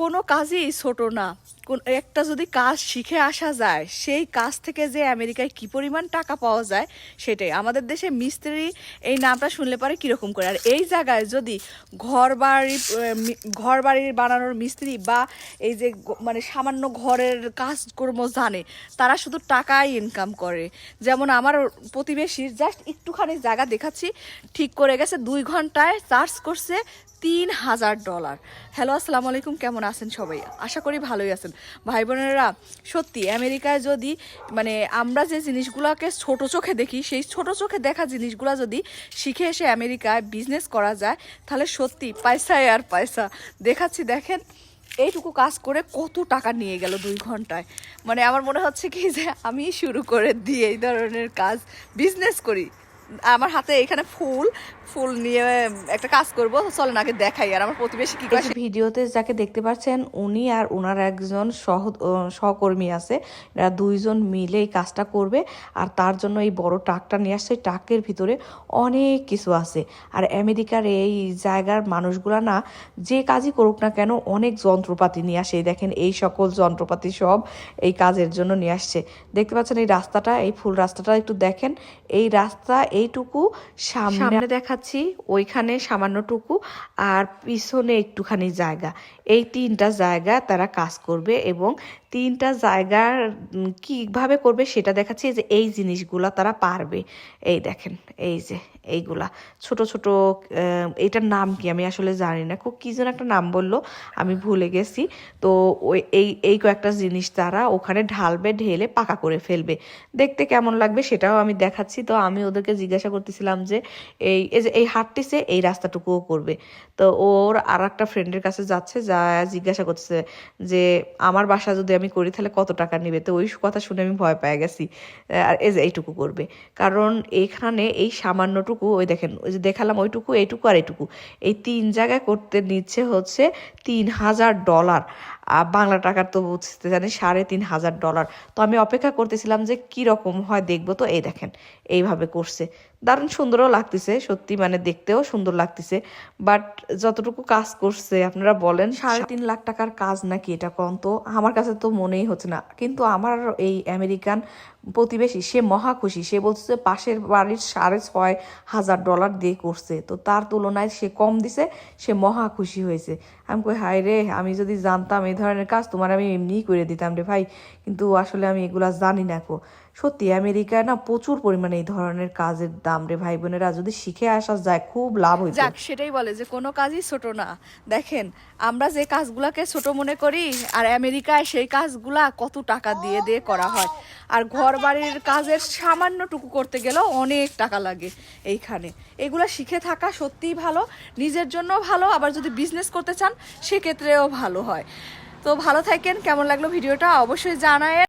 কোনো কাজই ছোট না। একটা যদি কাজ শিখে আসা যায়, সেই কাজ থেকে যে আমেরিকায় কি পরিমাণ টাকা পাওয়া যায় সেটাই। আমাদের দেশে মিস্ত্রি এই নামটা শুনলে পরে কীরকম করে, আর এই জায়গায় যদি ঘর বাড়ি বানানোর মিস্ত্রি বা এই যে মানে সামান্য ঘরের কাজকর্ম জানে, তারা শুধু টাকাই ইনকাম করে। যেমন আমার প্রতিবেশীর জাস্ট একটুখানি জায়গা দেখাচ্ছি, ঠিক করে গেছে 2 ঘন্টায় চার্জ করছে $3000। হ্যালো, আসসালামু আলাইকুম, কেমন আছেন সবাই? আশা করি ভালোই আছেন ভাই বোনেরা। সত্যি আমেরিকায় যদি মানে আমরা যে জিনিসগুলোকে ছোট চোখে দেখি, সেই ছোট চোখে দেখা জিনিসগুলো যদি শিখে এসে আমেরিকায় বিজনেস করা যায়, তাহলে সত্যি পয়সায় আর পয়সা। দেখাচ্ছি, দেখেন এইটুকু কাজ করে কত টাকা নিয়ে গেল 2 ঘন্টায়। মানে আমার মনে হচ্ছে কি যে আমি শুরু করে দিই এই ধরনের কাজ, বিজনেস করি। আমার হাতে এখানে ফুল নিয়ে একটা কাজ করব, চলেন আগে দেখাই। আর আমার প্রতিবেশী কি করে। ভিডিওতে যাকে দেখতে পাচ্ছেন উনি আর ওনার একজন সহকর্মী আছে, এরা 2 জন মিলে এই কাজটা করবে। আর তার জন্য এই বড় ট্রাকটা নিয়ে আসছে। ট্রাকের ভিতরে অনেক কিছু আছে। আর আমেরিকার এই জায়গার মানুষগুলা না, যে কাজই করুক না কেন, অনেক যন্ত্রপাতি নিয়ে আসে। দেখেন এই সকল যন্ত্রপাতি সব এই কাজের জন্য নিয়ে আসছে। দেখতে পাচ্ছেন এই রাস্তাটা, এই ফুল রাস্তাটা একটু দেখেন। এই রাস্তা এইটুকু সামনে দেখাচ্ছি, ওইখানে সামান্যটুকু, আর পিছনে একটুখানি জায়গা। এই 3টা জায়গা তারা কাজ করবে, এবং 3টা জায়গার কিভাবে করবে সেটা দেখাচ্ছি। যে এই জিনিসগুলা তারা পারবে। এই দেখেন, এই যে এইগুলা ছোট ছোট, এটার নাম কি আমি আসলে জানি না, খুব কি যেন একটা নাম বললো, আমি ভুলে গেছি। তো ওই এই কয়েকটা জিনিস তারা ওখানে ঢালবে, ঢেলে পাকা করে ফেলবে। দেখতে কেমন লাগবে সেটাও আমি দেখাচ্ছি। তো আমি ওদেরকে জিজ্ঞাসা করতেছিলাম যে এই হাঁটতেছে, এই রাস্তাটুকুও করবে। তো ওর আর একটা ফ্রেন্ডের কাছে যাচ্ছে, যা জিজ্ঞাসা করছে যে আমার বাসা যদি আমি করি তাহলে কত টাকা নিবে। তো ওই কথা শুনে আমি ভয় পেয়ে গেছি। আর এই যে এইটুকু করবে, কারণ এখানে এই সামান্যটুকু, ওই দেখেন, ওই যে দেখালাম ওইটুকু, এইটুকু আর এইটুকু, এই 3 জায়গায় করতে নিচ্ছে হচ্ছে $3000। বাংলা টাকার তো বুঝতে জানি $3500। তো আমি অপেক্ষা করতেছিলাম যে কি রকম হয় দেখবো। তো এই দেখেন এইভাবে করছে, দারুণ সুন্দরও লাগতেছে সত্যি, মানে দেখতেও সুন্দর লাগতেছে। বাট যতটুকু কাজ করছে, আপনারা বলেন 3.5 লাখ টাকার কাজ নাকি এটা? কোন তো আমার কাছে তো মনেই হচ্ছে না। কিন্তু আমার এই আমেরিকান প্রতিবেশী, সে মহা খুশি। সে বলছে পাশের বাড়ির $6500 দিয়ে করছে, তো তার তুলনায় সে কম দিছে, সে মহা খুশি হয়েছে। আমি কই, হায় রে, আমি যদি জানতাম এই ধরনের কাজ, তোমার আমি এমনিই করে দিতাম রে ভাই। কিন্তু আসলে আমি এগুলা জানি না কো। সত্যি আমেরিকায় না প্রচুর পরিমাণে এই ধরনের কাজের দাম রে ভাই বোনেরা, যদি শিখে আসা যায় খুব লাভ হইতো। যাক, সেটাই বলে যে কোনো কাজই ছোট না। দেখেন আমরা যে কাজগুলাকে ছোট মনে করি, আর আমেরিকায় সেই কাজগুলা কত টাকা দিয়ে দিয়ে করা হয়। আর ঘর বাড়ির কাজের সামান্যটুকু করতে গেলেও অনেক টাকা লাগে এইখানে। এগুলা শিখে থাকা সত্যিই ভালো, নিজের জন্য ভালো, আবার যদি বিজনেস করতে চান সেক্ষেত্রেও ভালো হয়। তো ভালো থাকেন। কেমন লাগলো ভিডিওটা অবশ্যই জানায়।